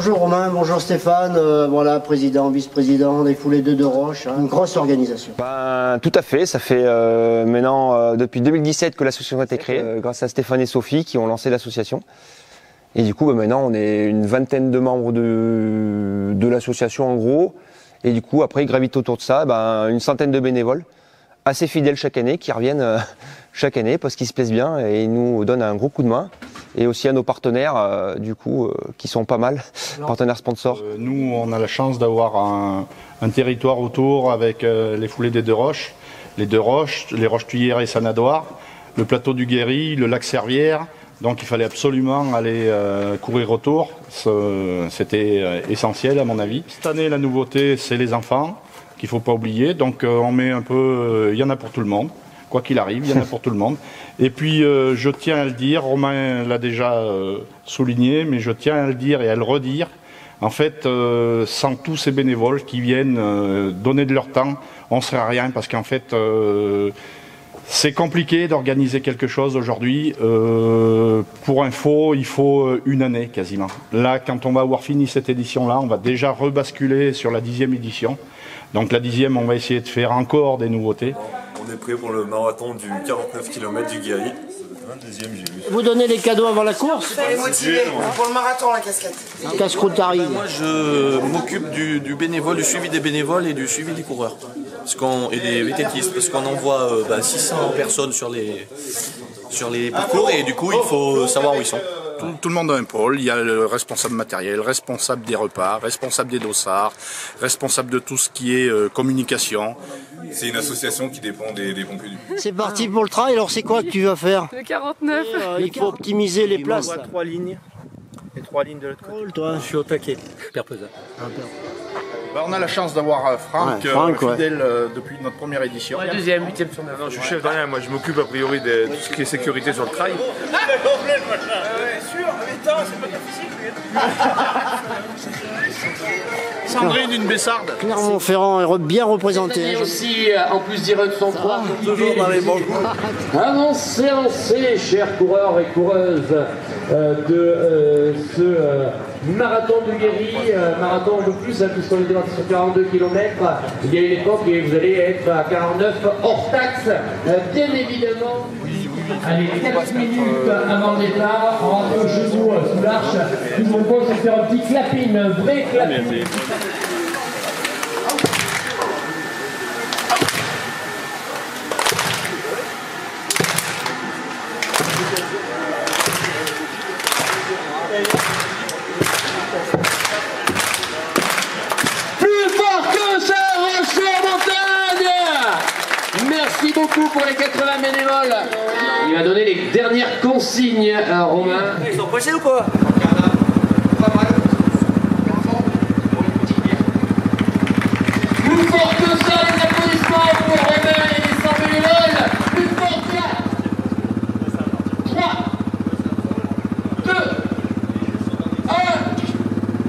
Bonjour Romain, bonjour Stéphane, voilà, président, vice-président des Foulées de Roche, hein, une grosse organisation. Tout à fait, ça fait maintenant depuis 2017 que l'association a été créée, grâce à Stéphane et Sophie qui ont lancé l'association. Et du coup, maintenant, on est une vingtaine de membres de l'association en gros. Et du coup, après, il gravite autour de ça une centaine de bénévoles, assez fidèles chaque année, qui reviennent chaque année parce qu'ils se plaisent bien et ils nous donnent un gros coup de main. Et aussi à nos partenaires, qui sont pas mal, partenaires sponsors. Nous, on a la chance d'avoir un territoire autour avec les Foulées des Deux Roches, les Deux Roches, les Roches-Tuyères et Sanadoire, le plateau du Guéry, le lac Servière. Donc il fallait absolument aller courir autour, c'était essentiel à mon avis. Cette année, la nouveauté, c'est les enfants, qu'il ne faut pas oublier. Donc on met un peu, il y en a pour tout le monde. Quoi qu'il arrive, il y en a pour tout le monde. Et puis, je tiens à le dire, Romain l'a déjà souligné, mais je tiens à le dire et à le redire. En fait, sans tous ces bénévoles qui viennent donner de leur temps, on ne serait rien parce qu'en fait, c'est compliqué d'organiser quelque chose aujourd'hui. Pour info, il faut une année quasiment. Là, quand on va avoir fini cette édition-là, on va déjà rebasculer sur la 10e édition. Donc la 10e, on va essayer de faire encore des nouveautés. On est prêt pour le marathon du 49 km du Guéry. Deuxième, j'ai vu. Vous donnez les cadeaux avant la course? Motivé pour le marathon, la casquette. Casse-croûte arrive. Moi, je m'occupe du bénévole, du suivi des bénévoles et du suivi des coureurs. Et des vététistes, parce qu'on envoie 600 personnes sur les parcours et du coup, il faut savoir où ils sont. Tout le monde a un pôle, il y a le responsable matériel, responsable des repas, responsable des dossards, responsable de tout ce qui est communication. C'est une association qui dépend des pompiers du coup. C'est parti pour le trail, alors c'est quoi que tu vas faire? Le 49. Il faut optimiser les places. On voit 3 lignes. Et 3 lignes de l'autre côté. Toi. Je suis au taquet. Pierre Peza. On a la chance d'avoir Franck, Franck, fidèle depuis notre première édition. Ouais, deuxième, 8e sur 9. Non, je suis chef de rien, moi je m'occupe a priori de tout ce qui est sécurité sur le trail. Sûr, mais attends, c'est pas difficile. Sandrine, une Bessarde. Clermont-Ferrand est bien représenté. Et aussi, en plus direct son croix. Toujours dans les bons coups. Avancez, chers coureurs et coureuses de ce marathon du Guéry, marathon un peu plus, puisqu'on est démarré sur 42 km. Il y a une époque et vous allez être à 49 hors taxe, bien évidemment. Allez, 4 minutes avant le départ, on rentre au genou sous l'arche. Tout le monde pose se faire un petit clapping, un vrai clapping. Plus fort que ça, Roche en montagne! Merci beaucoup pour les 80 bénévoles. Il va donner les dernières consignes à Romain. Ils sont pressés ou pas? Plus fort que ça, les applaudissements pour Romain et les 100 bénévoles. Plus fort, 4, 3, 2, 1.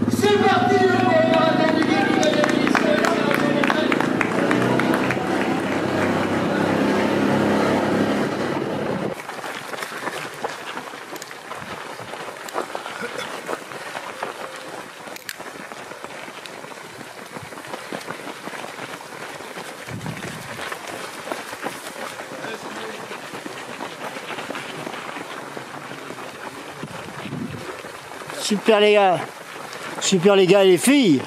C'est parti pour le marathon du Guéry, mesdames et messieurs. Super les gars. Super les gars et les filles.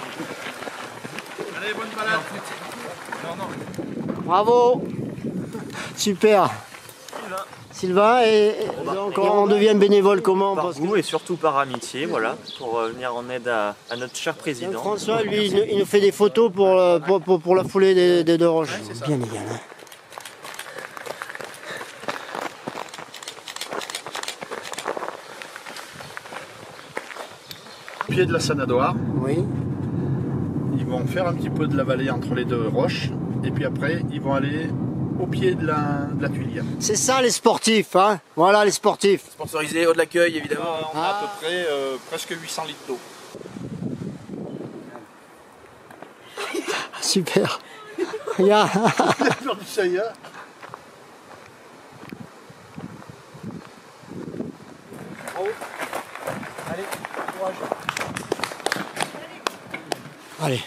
Allez, bonne balade. Bravo. Super. Sylvain, et donc on devient bénévole comment? Par goût et surtout par amitié, voilà, pour venir en aide à notre cher président. François, lui, il nous fait des photos pour la foulée des Deux Roches. Bien les gars. Hein. Au pied de la Sanadoire. Oui. Ils vont faire un petit peu de la vallée entre les deux roches. Et puis après, ils vont aller au pied de la Tuilière. C'est ça les sportifs, hein? Voilà les sportifs. Sponsorisé, eau de l'accueil évidemment. On a à peu près presque 800 litres d'eau. Super. Regarde. Ça y est. Allez, courage. Allez.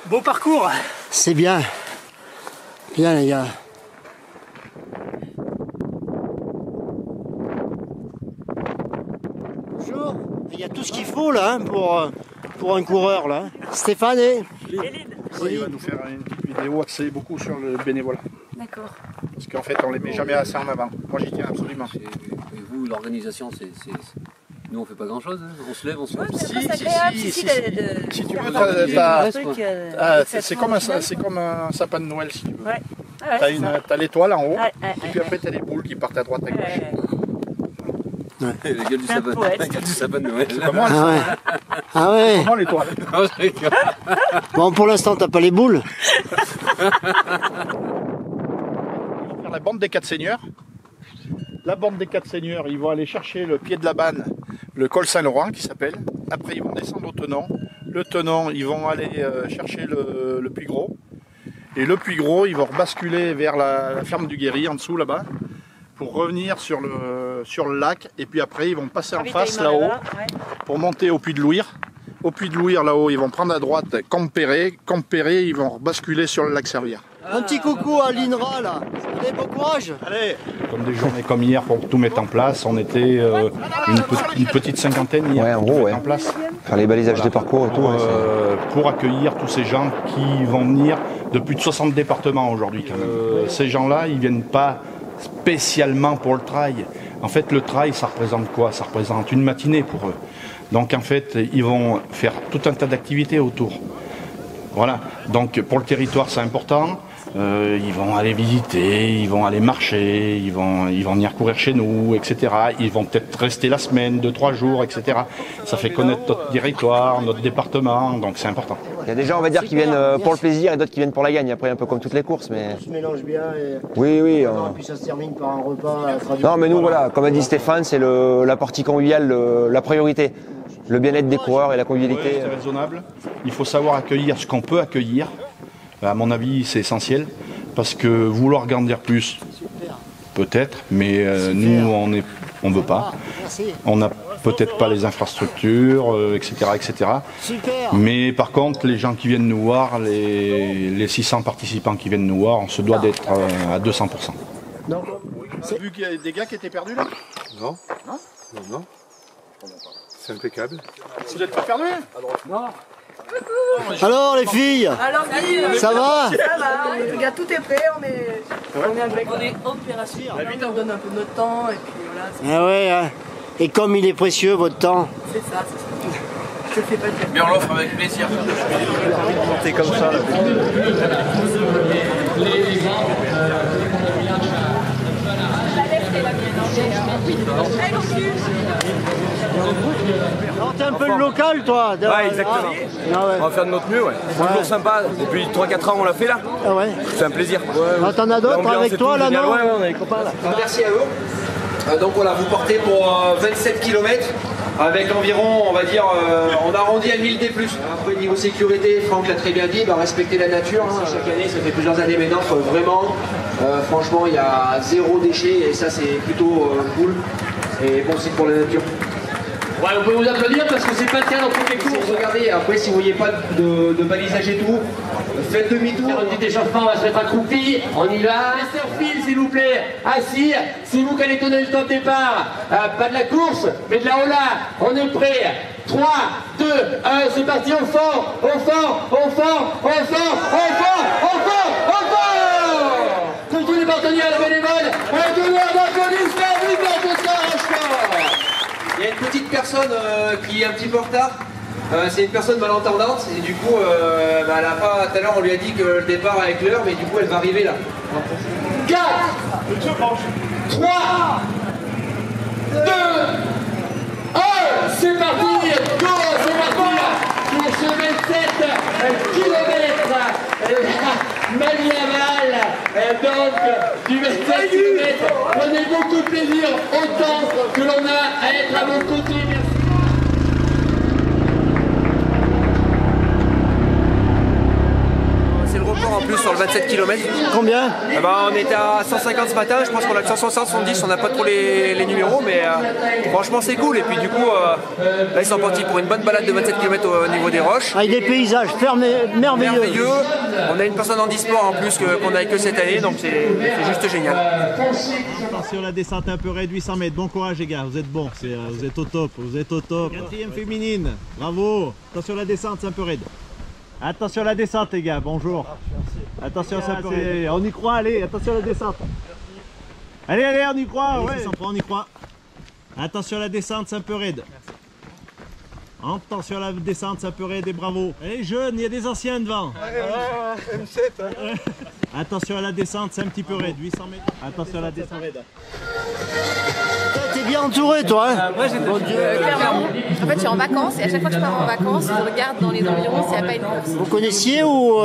Beau parcours. C'est bien. Bien les gars. Bonjour. Il y a tout ce qu'il faut là hein, pour un coureur là. Stéphane et Il va nous faire une petite vidéo axée beaucoup sur le bénévolat. D'accord. Parce qu'en fait, on les met jamais assez en avant. Moi, j'y tiens absolument. Et vous, l'organisation, nous, on fait pas grand-chose. Hein. On se lève, on se lève. Si tu veux, c'est comme un sapin de Noël, si tu veux. Ouais. T'as l'étoile en haut, et puis après, t'as les boules qui partent à droite, à gauche. La gueule du sapin de Noël. Comment Ah ouais. Comment l'étoile? Bon, pour l'instant, t'as pas les boules. La bande des 4 seigneurs. La bande des 4 seigneurs, ils vont aller chercher le pied de la banne, le col Saint-Laurent qui s'appelle. Après, ils vont descendre au Tenon. Le Tenon, ils vont aller chercher le Puy Gros. Et le Puy Gros, ils vont rebasculer vers la ferme du Guéry, en dessous là-bas, pour revenir sur le lac. Et puis après, ils vont passer en face là-haut pour monter au Puy de Louire. Au Puy de Louire, là-haut, ils vont prendre à droite Campéré. Campéré, ils vont rebasculer sur le lac Servière. Un petit coucou à l'INRA là. Allez, bon courage. Allez. Comme des journées comme hier pour tout mettre en place, on était une petite cinquantaine hier en place. Faire les balisages des parcours et tout. Pour accueillir tous ces gens qui vont venir de plus de 60 départements aujourd'hui quand même. Ces gens-là, ils viennent pas spécialement pour le trail. En fait, le trail, ça représente quoi? Ça représente une matinée pour eux. Donc en fait, ils vont faire tout un tas d'activités autour. Voilà. Donc pour le territoire, c'est important. Ils vont aller visiter, ils vont aller marcher, ils vont venir courir chez nous, etc. Ils vont peut-être rester la semaine, 2-3 jours, etc. Ça fait connaître notre territoire, notre département, donc c'est important. Il y a des gens, on va dire, qui viennent pour le plaisir et d'autres qui viennent pour la gagne. Après, un peu comme toutes les courses, mais. Tout se mélange bien et. Oui. Et puis ça se termine par un repas. Non, mais nous, voilà, comme a dit Stéphane, c'est la partie conviviale, la priorité. Le bien-être des coureurs et la convivialité. Ouais, c'est raisonnable. Il faut savoir accueillir ce qu'on peut accueillir. À mon avis, c'est essentiel. Parce que vouloir grandir plus, peut-être, mais nous, on ne veut pas. On n'a peut-être pas les infrastructures, etc., etc. Mais par contre, les gens qui viennent nous voir, les 600 participants qui viennent nous voir, on se doit d'être à 200%. Donc, vous avez vu qu'il y a des gars qui étaient perdus là? Non. Non. C'est impeccable. Vous n'êtes pas perdus? Non. Alors les filles, ça va? Regarde, tout est prêt, on est opérationnel. On donne un peu de notre temps et puis voilà. Ah ouais, hein. Et comme il est précieux votre temps. C'est ça. Je te fais pas dire. Mais on l'offre avec plaisir. C'est comme ça. Là. Alors t'es un peu le local toi? Ouais, exactement. Ah ouais. On va faire de notre mieux, ouais. C'est toujours sympa. Depuis 3-4 ans on l'a fait là. Ah ouais. C'est un plaisir. Ah, t'en as d'autres avec toi là, non? Ouais, on a les copains là. Merci à vous. Donc voilà, vous partez pour 27 km avec environ, on va dire, on arrondit à 1000 D+. Après niveau sécurité, Franck l'a très bien dit, respecter la nature. Hein. Chaque année, ça fait plusieurs années maintenant, vraiment, franchement, il y a 0 déchet et ça c'est plutôt cool. Et bon, c'est pour la nature. Ouais, on peut vous applaudir parce que c'est pas le cas dans toutes les courses. Regardez, après si vous voyez pas de balisage et tout, faites demi-tour. Un petit échauffement, on va se mettre accroupi, on y va. Master Phil, s'il vous plaît, assis. C'est vous qui allez donner le temps de départ. Pas de la course, mais de la hola. On est prêt. 3, 2, 1, c'est parti, on fort, on fort, on fort, on fort, on fort, on fort, on fort. Pour tous les partenaires et les bénévoles, un devoir d'applaudissement, vive votre sport. Il y a une petite personne qui est un petit peu en retard. C'est une personne malentendante et du coup, elle a pas, tout à l'heure on lui a dit que le départ avec l'heure, mais du coup elle va arriver là. 4, 3, 2, 1, c'est parti, go, c'est parti pour ce 27 km Maliaval, donc du 27 km. Prenez beaucoup de plaisir, autant que l'on a à être à votre côté. Merci. C'est le record en plus 27 km. Combien? On était à 150 ce matin, je pense qu'on a que 160, 170, on n'a pas trop les numéros, mais franchement c'est cool. Et puis du coup, là ils sont partis pour une bonne balade de 27 km au niveau des roches. Avec des paysages merveilleux. On a une personne en e-sport en plus qu'on n'a que cette année, donc c'est juste génial. Attention, la descente un peu raide, 800 mètres. Bon courage les gars, vous êtes bons, vous êtes au top, vous êtes au top. 4e féminine, bravo. Attention la descente, c'est un peu raide. Attention à la descente les gars, bonjour. Attention, c'est un peu raide. On y croit, allez, attention à la descente. Allez, on y croit, ouais. On y croit. Attention à la descente, c'est un peu raide. Attention à la descente, c'est un peu raide et bravo. Allez jeunes, il y a des anciens devant. M7. Attention à la descente, c'est un petit peu raide, 800 mètres. Attention à la descente raide. T'es bien entouré toi hein? Moi j'ai clairement. En fait je suis en vacances et à chaque fois que je pars en vacances, je regarde dans les environs s'il n'y a pas une course. Vous connaissiez ou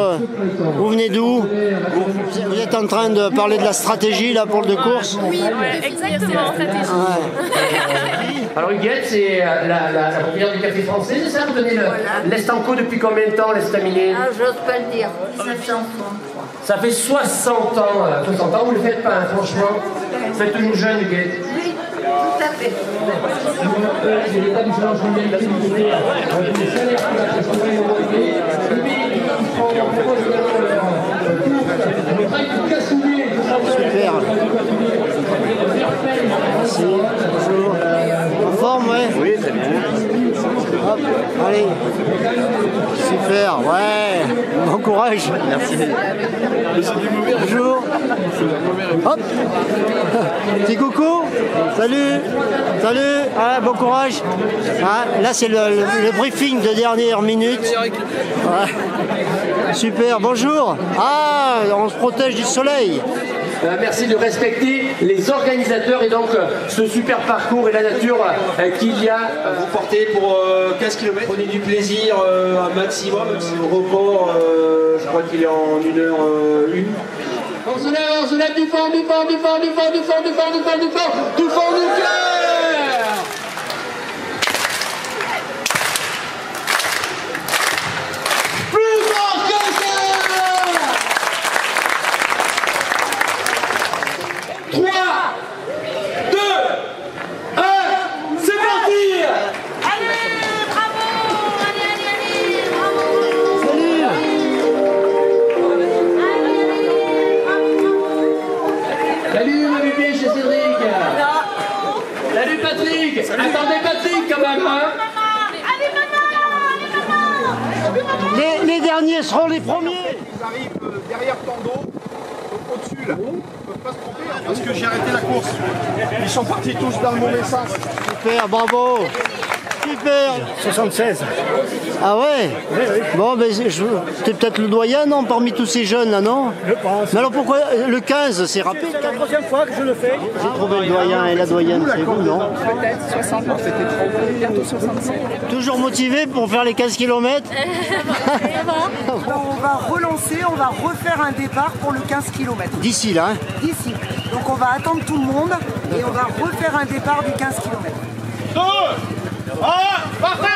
vous venez d'où? Vous êtes en train de parler de la stratégie là pour le de course? Oui, exactement, stratégie. Alors Huguette, c'est la propriétaire du café français, c'est ça? Vous donnez l'Estanco depuis combien de temps, l'Estaminée? Ah, j'ose pas le dire. 60 ans. Ça fait 60 ans, vous le faites pas, hein, franchement. Vous êtes toujours jeune, Huguette. Oui, tout à fait. C'est l'état du challenge mondial de la sécurité. Les salaires pour la question le pays qui prend le train de Cassoulier. Super. Merci. Bonjour. En forme, ouais? Oui, très bien. Hop, allez. Super, ouais. Bon courage. Merci. Bonjour. Hop. Petit coucou. Salut. Salut. Ah, bon courage. Ah, là, c'est le briefing de dernière minute. Ouais. Super, bonjour. Ah, on se protège du soleil. Merci de respecter les organisateurs et donc ce super parcours et la nature qu'il y a. Vous portez pour 15 km, prenez du plaisir un maximum, le record je crois qu'il est en 1h01. On se lève du fond du cœur. Plus fort que ça. 3, 2, 1, c'est parti! Allez, bravo! Allez, bravo! Salut! Salut ma bébé chez Cédric! Salut Patrick! Salut. Attendez Patrick quand même! Hein? Les derniers seront les premiers! Ils arrivent derrière Tando, au-dessus là. Ils peuvent pas se tromper hein, parce que j'ai arrêté la course. Ils sont partis tous dans le mauvais sens. Super, bravo! Super! 76. Ah ouais? Oui, oui. Bon, ben, t'es peut-être le doyen, non? Parmi tous ces jeunes là, non? Je pense. Mais alors pourquoi le 15, c'est rapide? C'est la troisième fois que je le fais. J'ai trouvé le doyen et la doyenne, c'est vous, non? Peut-être 60, c'était trop bientôt 65. Toujours motivé pour faire les 15 km? On va relancer, on va refaire un départ pour le 15 km. D'ici là, hein? D'ici. Donc on va attendre tout le monde et on va refaire un départ du 15 km. 2, 1, partez!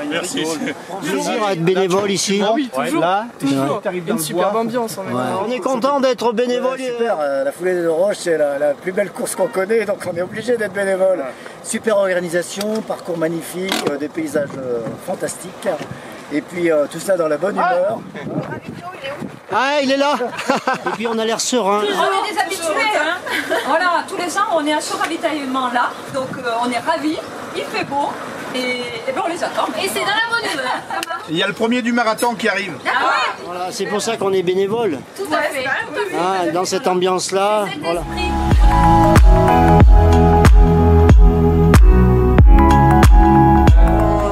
Merci. Plaisir à être bénévole ici. Ah oui, toujours. Là, toujours. Une superbe ambiance. On est content d'être bénévole. Super, la foulée de Roche, c'est la plus belle course qu'on connaît, donc on est obligé d'être bénévole. Super organisation, parcours magnifique, des paysages fantastiques. Et puis tout ça dans la bonne humeur. Ah, il est là. Et puis on a l'air serein. On est des habitués, hein. Voilà, tous les ans on est à ce ravitaillement là, donc on est ravis, il fait beau et ben on les attend. Et c'est dans la bonne humeur. Il y a le premier du marathon qui arrive. Voilà, c'est pour ça qu'on est bénévole. Tout à fait. Ah, dans cette ambiance-là. Voilà.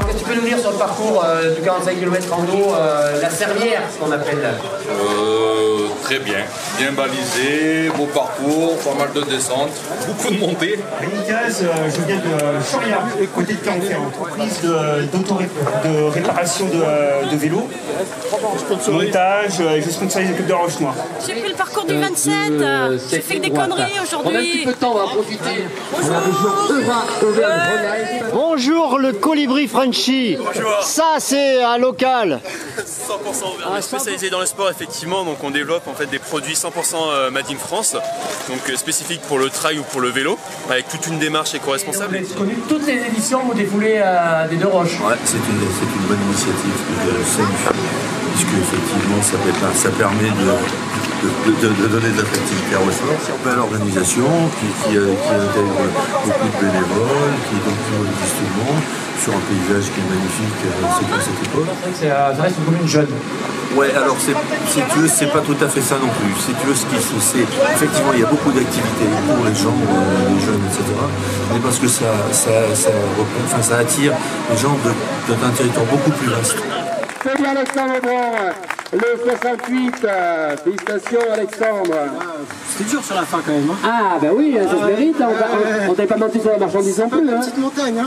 Qu'est-ce que tu peux nous dire sur le parcours? parcours du 45 km rando, la Servière, ce qu'on appelle. Très bien, bien balisé, beau parcours, pas mal de descentes, beaucoup de montées. Je viens de Choria, côté de Caen, entreprise de réparation de vélos, montage, je sponsorise le club de Roche-Noire. J'ai pris le parcours du 27, j'ai fait des conneries aujourd'hui. On a un petit peu de temps, on va profiter. Bonjour le colibri Frenchy. Ça c'est un local. 100% on est spécialisé dans le sport effectivement, donc on développe en fait des produits 100% made in France, donc spécifiques pour le trail ou pour le vélo, avec toute une démarche éco-responsable. Vous avez connu toutes les éditions où vous défoulez des Deux Roches. Ouais, c'est une bonne initiative saluée, puisque effectivement ça permet de donner de l'attractivité au sport. C'est une belle organisation qui intègre beaucoup de bénévoles, qui est donc justement sur un paysage qui est magnifique, c'est comme cette époque. Ça reste une commune jeune. Ouais, alors si tu veux, c'est pas tout à fait ça non plus. Si tu veux, c'est effectivement il y a beaucoup d'activités pour les gens, les jeunes, etc. Mais parce que ça attire les gens d'un territoire beaucoup plus vaste. C'est bien Alexandre Brun, le 68, félicitations Alexandre. C'était dur sur la fin quand même. Ah bah oui, ça se mérite, on t'avait pas menti sur la marchandise non plus. Une petite montagne.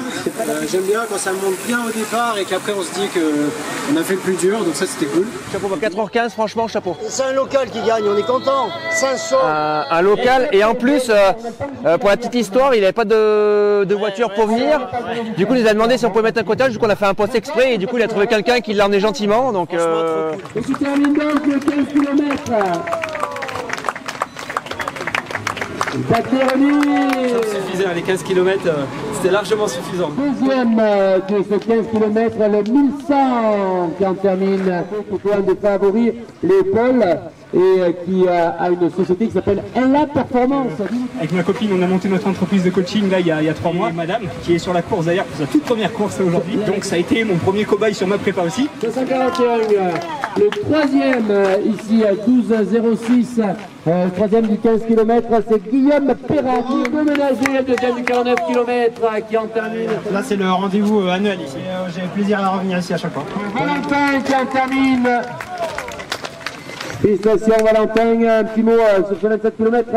J'aime bien quand ça monte bien au départ et qu'après on se dit qu'on a fait le plus dur, donc ça c'était cool. Chapeau, 4h15, franchement, chapeau. C'est un local qui gagne, on est content. 500. Un local, et en plus, pour la petite histoire, il n'avait pas de voiture pour venir. Du coup, il nous a demandé si on pouvait mettre un cottage, du coup on a fait un poste exprès et du coup il a trouvé quelqu'un qui l'a emmené gentiment. Donc, Et tu termines donc le 15 km. Ça suffisait, les 15 km, c'était largement suffisant. Deuxième de ce 15 km, le 1100 qui en termine. C'est un des favoris, Léopold, et qui a une société qui s'appelle La Performance. Avec ma copine, on a monté notre entreprise de coaching là il y a 3 mois. Madame, qui est sur la course d'ailleurs pour sa toute première course aujourd'hui. Donc ça a été mon premier cobaye sur ma prépa aussi. 241, le troisième ici à 12,06. Troisième du 15 km, c'est Guillaume Perrin qui peut ménager le deuxième du 49 km qui en termine. Là c'est le rendez-vous annuel ici. J'ai plaisir à revenir ici à chaque fois. Valentin qui en termine. Félicitations Valentin, un petit mot sur ce 27 km.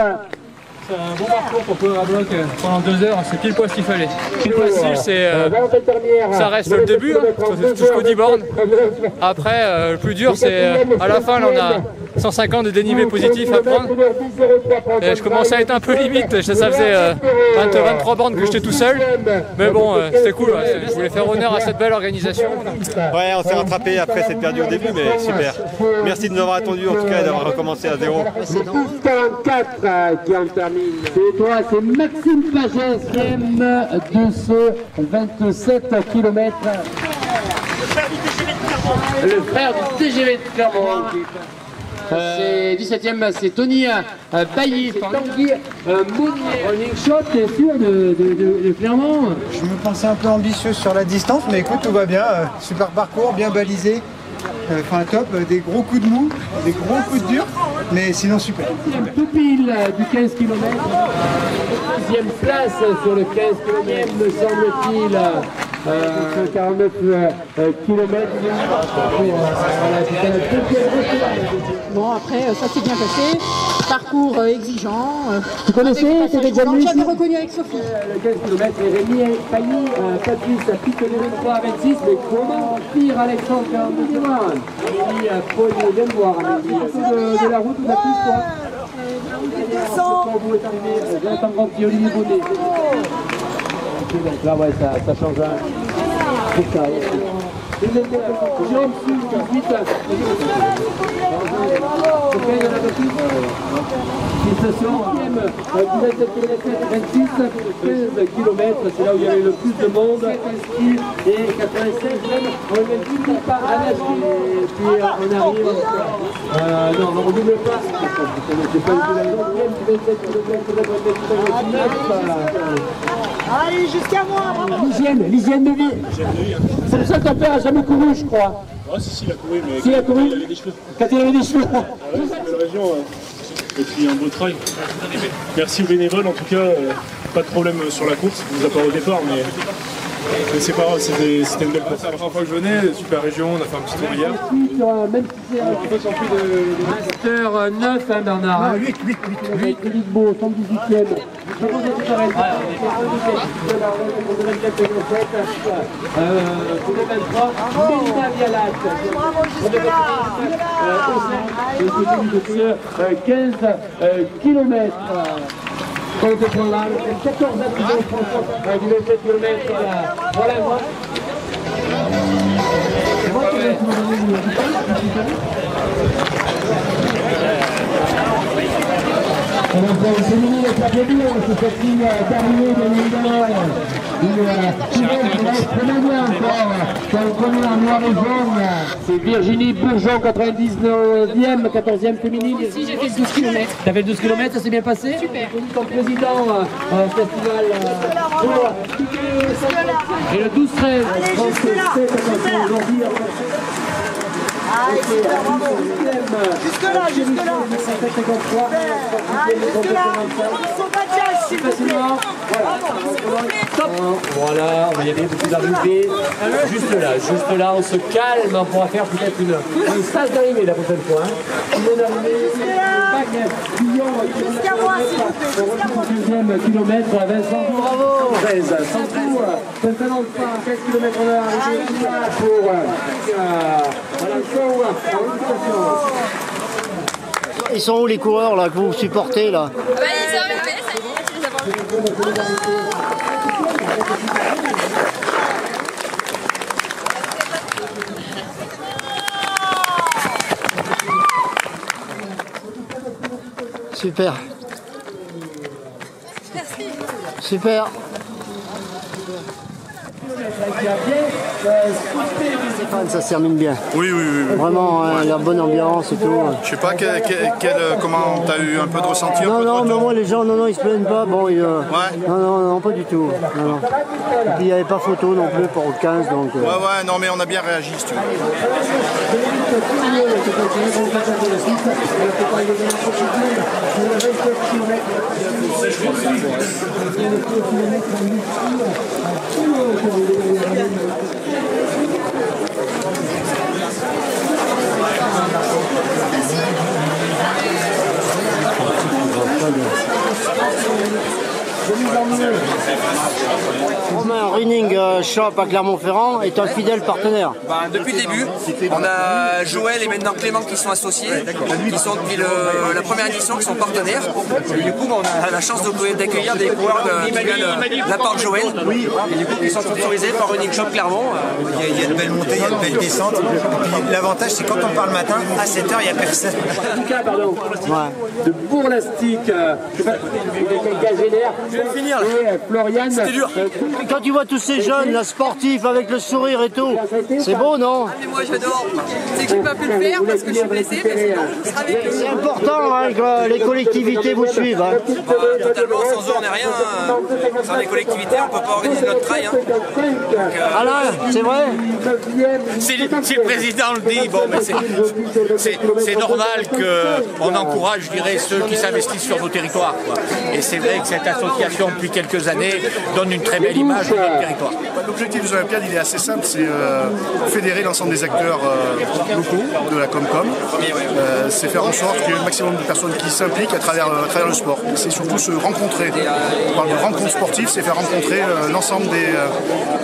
C'est un bon parcours pour courir à bloc pendant 2 heures, c'est pile poil ce qu'il fallait. Pile poil style, ça reste le début, jusqu'au 10 bornes. Après, le plus dur, c'est à la fin, là, on a 150 de dénivelé positif à prendre. Et je commençais à être un peu limite, ça faisait 23 bornes que j'étais tout seul. Mais bon, c'était cool, je voulais faire honneur à cette belle organisation. Ouais, on s'est rattrapé après cette perdue au début, mais super. Merci de nous avoir attendus en tout cas et d'avoir recommencé à zéro. C'est 12,44 qui en termine. C'est toi, c'est Maxime Pagès de ce 27 km. Le frère du TGV de Clermont. C'est 17ème, c'est Tony Bailly, Tanguy Monnier. Running shot, t'es sûr de Clermont? Je me pensais un peu ambitieux sur la distance, mais écoute, tout va bien. Super parcours, bien balisé. Enfin top, des gros coups de mou, des gros coups de dur, mais sinon super. Tout pile du 15 km. Deuxième place sur le 15 km, me semble-t-il. 49 km. Bon, après, ça s'est bien passé. Parcours exigeant. Tu connaissais? T'étais déjà venu ici? J'avais reconnu avec Sophie. Le 15 km, et Rémi Pagny, Patrice a piqué le 23 à 26, mais comment pire Alexandre 42 secondes? Rémi, Paul, viens me voir. De la route, on a plus quoi? Quand vous êtes arrivé, Jonathan Grand-Petit, Olivier Bonnet. Donc là, ouais, ça change un. C'est ça. Jérôme Sue, 18. Félicitations. 17 km, 26, 15 km, c'est là où il y avait le plus de monde. Et 96, même, on ne double pas à la suite. Et puis on arrive. Non, on ne double pas. C'est pas du tout la 27 km, Allez, jusqu'à moi. L'hygiène de vie. C'est pour ça que ton père n'a jamais couru, je crois. Ah si, il a couru, mais il a couru. Il avait des cheveux. Quand il avait des cheveux. Ah ouais, c'est une belle région. Et puis un beau trail. Merci aux bénévoles, en tout cas, pas de problème sur la course. On nous a pas au départ, mais Mais c'est pas grave, c'était une belle course. La première fois que je venais, super région, on a fait un petit tour hier. Même si c'est un peu sans plus de master 9, hein, Bernard. 8. Philippe Beau, 118e. Je pense que tout arrête. Pour 2023, Mélina Vialat. Pour 15 km. Quand on prend là, 14 habitants du 27 km. Voilà, moi. C'est mini les applaudir, c'est cette ligne terminée bien évidemment. Encore première noire et jaune. C'est Virginie Bourgeon, 99e, 14e féminine. Si j'ai fait 12 km. T'as fait 12 km, ça s'est bien passé? Super. Ton président festival et le 12-13. Jusque là. Voilà, on va y aller beaucoup d'arrivées. Juste là, on se calme, on pourra faire peut-être une stage d'arrivée la prochaine fois. Jusqu'à moi, s'il vous plaît. Deuxième kilomètre, Vincent. Bravo. 13, sans tout. Maintenant, 15 km h pour voilà, Ils sont où les coureurs là que vous supportez là? Bah, ils sont arrivés, ça y est, tu les as Super. Merci. Super. Ça se termine bien. Oui. Vraiment, la bonne ambiance et tout. Je sais pas comment t'as eu un peu de ressenti. Non, mais moi les gens, non, ils se plaignent pas. Bon, non, pas du tout. Non. Et puis il n'y avait pas photo non plus pour le 15, donc. Ouais, non, mais on a bien réagi, si tu veux. Romain Running Shop à Clermont-Ferrand est un fidèle partenaire. Depuis le début, on a Joël et maintenant Clément qui sont associés, qui sont depuis la première édition, qui sont partenaires. Et du coup, on a la chance d'accueillir des coureurs qui viennent de la part de Joël. Et du coup, ils sont sponsorisés par Running Shop Clermont. Il y a de belles montées, il y a de belles descentes. Et puis l'avantage, c'est quand on part le matin, à 7h, il n'y a personne. De Bourlastique, je vais finir. Floriane. C'était dur. Quand tu vois tous ces jeunes, là, sportifs, avec le sourire et tout, c'est beau, non? Mais moi j'adore. C'est que j'ai pas pu le faire parce que je suis blessée, mais sinon je serai avec eux. C'est important hein, que les collectivités vous suivent. Hein. Totalement, sans eux on n'est rien. Sans les collectivités, on ne peut pas organiser notre trail. Alain, c'est vrai? Si le président le dit, bon, mais c'est normal qu'on encourage, je dirais, ceux qui s'investissent sur nos territoires. Quoi. Et c'est vrai que cette association, depuis quelques années, donne une très belle image de notre territoire. L'objectif des Olympiades, il est assez simple, c'est fédérer l'ensemble des acteurs locaux de la Comcom. C'est faire en sorte qu'il y ait le maximum de personnes qui s'impliquent à travers le sport. C'est surtout se rencontrer. On parle de rencontres sportives, c'est faire rencontrer l'ensemble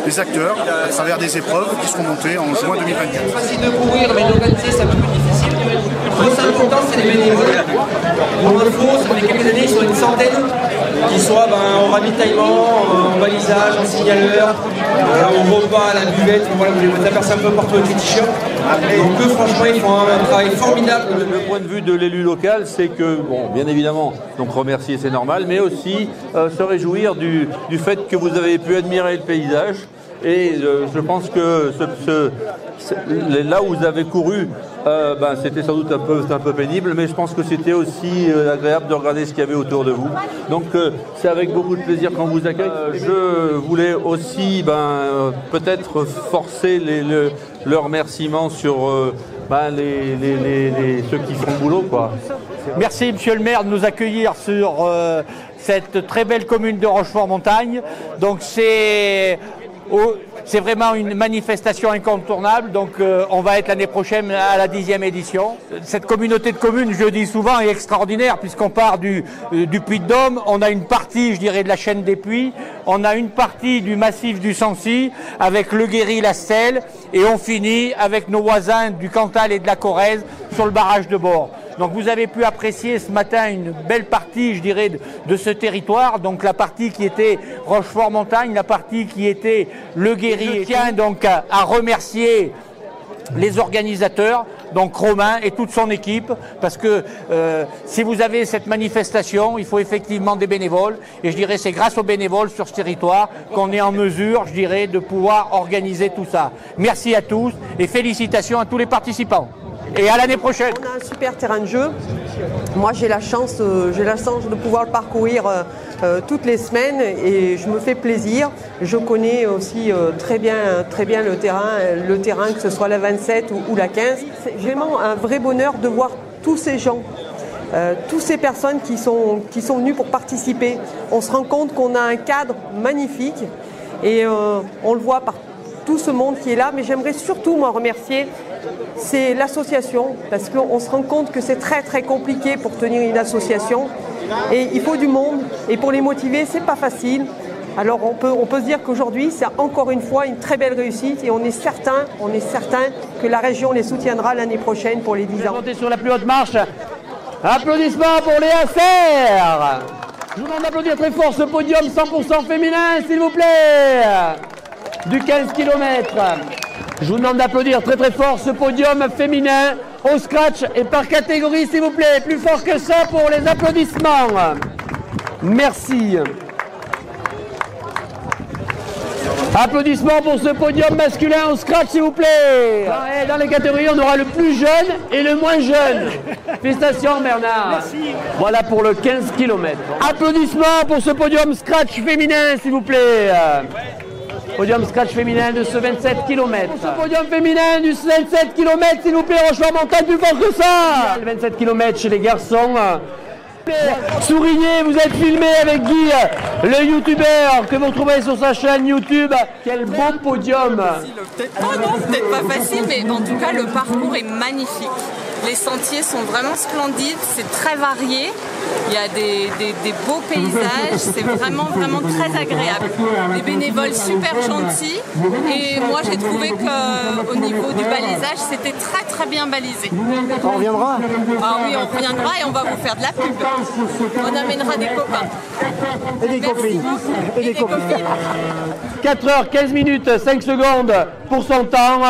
des acteurs à travers des épreuves qui seront montées en juin 2024. C'est facile de courir, mais d'organiser, c'est un peu plus difficile. Le plus important, c'est les bénévoles. Pour info, ça fait quelques années, ils sont une centaine qui soient en ravitaillement, en balisage, en signaleur, en repas, à la buvette, voilà, vous les mettez la personne un peu partout avec les t-shirts. Donc eux, franchement, ils font un travail formidable. Le point de vue de l'élu local, c'est que, bon, bien évidemment, donc remercier, c'est normal, mais aussi se réjouir du fait que vous avez pu admirer le paysage. Et je pense que là où vous avez couru, c'était sans doute un peu pénible, mais je pense que c'était aussi agréable de regarder ce qu'il y avait autour de vous. Donc c'est avec beaucoup de plaisir qu'on vous accueille. Je voulais aussi peut-être forcer le remerciement sur ceux qui font le boulot, quoi. Merci Monsieur le maire de nous accueillir sur cette très belle commune de Rochefort-Montagne. Donc c'est c'est vraiment une manifestation incontournable, donc on va être l'année prochaine à la 10e édition. Cette communauté de communes, je le dis souvent, est extraordinaire puisqu'on part du Puy-de-Dôme, on a une partie, je dirais, de la chaîne des Puys, on a une partie du massif du Sancy avec le Guéry, la Selle, et on finit avec nos voisins du Cantal et de la Corrèze sur le barrage de Bord. Donc vous avez pu apprécier ce matin une belle partie, je dirais, de ce territoire, donc la partie qui était Rochefort-Montagne, la partie qui était le Guéry. Je tiens donc à remercier les organisateurs, donc Romain et toute son équipe, parce que si vous avez cette manifestation, il faut effectivement des bénévoles, et je dirais c'est grâce aux bénévoles sur ce territoire qu'on est en mesure, je dirais, de pouvoir organiser tout ça. Merci à tous et félicitations à tous les participants. Et à l'année prochaine. On a un super terrain de jeu. Moi, j'ai la chance de pouvoir le parcourir toutes les semaines et je me fais plaisir. Je connais aussi très bien le terrain, que ce soit la 27 ou la 15. C'est vraiment un vrai bonheur de voir tous ces gens, toutes ces personnes qui sont venues pour participer. On se rend compte qu'on a un cadre magnifique et on le voit par tout ce monde qui est là. Mais j'aimerais surtout moi remercier c'est l'association, parce qu'on se rend compte que c'est très très compliqué pour tenir une association et il faut du monde et pour les motiver c'est pas facile. Alors on peut se dire qu'aujourd'hui c'est encore une fois une très belle réussite et on est certain que la région les soutiendra l'année prochaine pour les 10 ans. Montez sur la plus haute marche. Applaudissements pour les ACR. Je vous demande d'applaudir très fort ce podium 100% féminin s'il vous plaît, du 15 km. Je vous demande d'applaudir très très fort ce podium féminin au scratch et par catégorie s'il vous plaît, plus fort que ça pour les applaudissements. Merci. Applaudissements pour ce podium masculin au scratch s'il vous plaît. Et dans les catégories on aura le plus jeune et le moins jeune. Félicitations Bernard. Merci. Voilà pour le 15 km. Applaudissements pour ce podium scratch féminin s'il vous plaît. Podium scratch féminin de ce 27 km. Ce podium féminin du 27 km, s'il vous plaît, Rochefort-Montagne, plus fort que ça. Le 27 km chez les garçons. Souriez, vous êtes filmé avec Guy, le youtubeur que vous retrouvez sur sa chaîne YouTube. Quel beau podium. Non, peut-être pas facile, mais en tout cas, le parcours est magnifique. Les sentiers sont vraiment splendides, c'est très varié. Il y a des beaux paysages, c'est vraiment très agréable. Les bénévoles super gentils et moi j'ai trouvé qu'au niveau du balisage c'était très bien balisé. On reviendra? Ah oui, on reviendra et on va vous faire de la pub. On amènera des copains. Et des copines. Et des copines. 4h15 minutes 5 secondes pour son temps.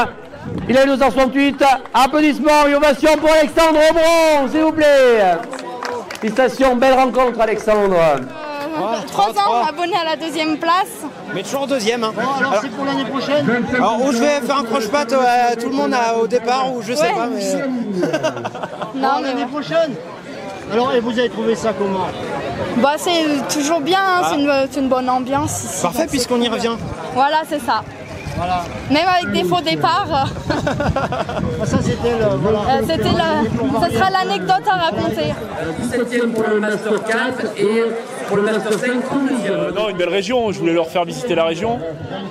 Il a 268. Applaudissements et ovations pour Alexandre Aubron, s'il vous plaît. Félicitations, belle rencontre Alexandre. 3 ans, abonné à la 2e place. Mais toujours 2e. Hein. Bon, alors c'est pour l'année prochaine. Alors où je vais faire un croche-patte à tout le monde au départ ou je sais pas. Mais... Non, l'année prochaine. Alors, et vous avez trouvé ça comment? Bah c'est toujours bien, hein, c'est une bonne ambiance ici. Parfait puisqu'on y revient. Voilà, c'est ça. Voilà. Même avec des faux départs. Ça c'était le... Voilà. Ça sera l'anecdote à raconter. 17e pour le Master 4 et pour le Master 5. Non, une belle région, je voulais leur faire visiter la région.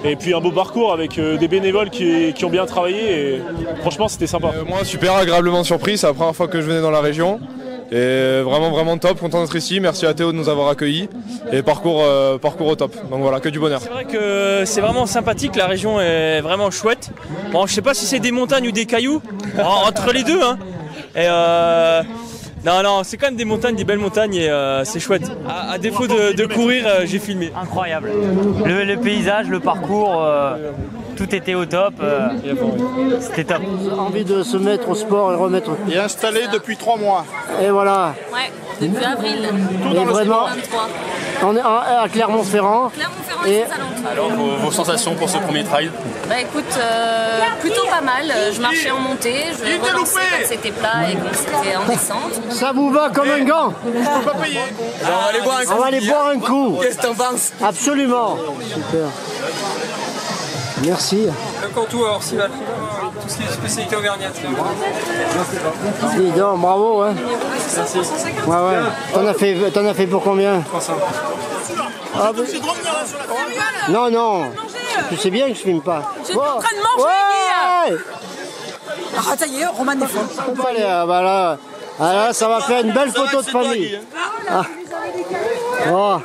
Et puis un beau parcours avec des bénévoles qui ont bien travaillé et franchement c'était sympa. Moi super agréablement surpris, c'est la première fois que je venais dans la région. Et vraiment top, content d'être ici, merci à Théo de nous avoir accueillis et parcours au top, donc voilà, que du bonheur. C'est vrai que c'est vraiment sympathique, la région est vraiment chouette. Bon, je sais pas si c'est des montagnes ou des cailloux, entre les deux hein. Et non, c'est quand même des montagnes, des belles montagnes et c'est chouette. À défaut de courir, j'ai filmé. Incroyable. Le paysage, le parcours, tout était au top. C'était top. Envie de se mettre au sport et remettre. Et installé depuis 3 mois. Et voilà. Ouais, depuis avril. Et vraiment, on est à Clermont-Ferrand. Et alors vos sensations pour ce premier trail? Bah écoute, plutôt pas mal. Je marchais en montée, je relançais quand c'était plat et quand c'était en descente. Ça vous va comme un gant? Pas payé. Alors, on va aller boire un coup. On va aller boire un coup. Qu'est-ce que t'en penses? Absolument. Super. Merci. Le Cantou, alors Sival, tout ce qui est spécialité auvergnate. Dis donc, bravo. Hein. Ouais. T'en as fait pour combien? 300. Ah, non. Tu sais bien que je filme pas. J'étais en train de manger, Guy. Ah, ça y est, Roman est fort. Allez, bah là, ça va faire une belle photo de famille. Ah. Oh,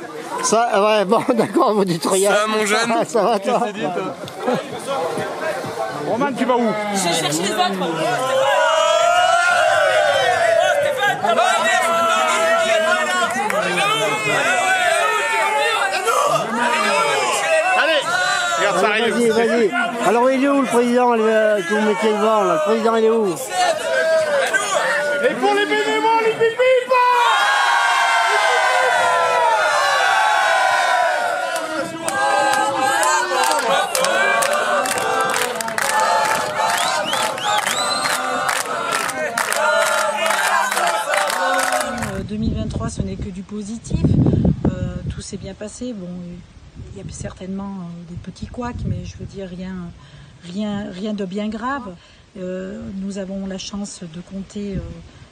ça, ouais, bon, d'accord, vous dites rien. Ça va, mon jeune? Ça va, toi? Roman, tu vas où? Je cherche les autres. Vas-y, vas-y. Alors il est où le président que vous mettiez devant là? Le président il est où? Et pour les bénévoles, les pipis! Ce n'est que du positif, tout s'est bien passé. Bon, il y a certainement des petits couacs, mais je veux dire rien de bien grave. Nous avons la chance de compter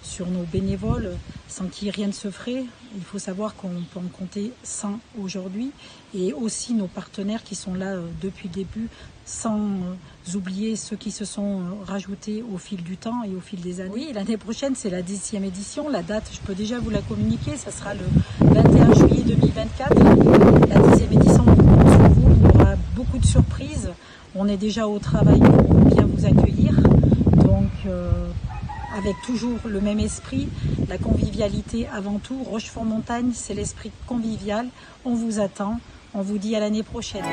sur nos bénévoles sans qui rien ne se ferait. Il faut savoir qu'on peut en compter 100 aujourd'hui, et aussi nos partenaires qui sont là depuis le début, sans oublier ceux qui se sont rajoutés au fil du temps et au fil des années. Oui, l'année prochaine, c'est la 10e édition. La date, je peux déjà vous la communiquer, ça sera le 21 juillet 2024. La 10e édition, on compte sur vous. Il y aura beaucoup de surprises. On est déjà au travail pour bien vous accueillir. Donc, avec toujours le même esprit, la convivialité avant tout. Rochefort-Montagne, c'est l'esprit convivial. On vous attend. On vous dit à l'année prochaine.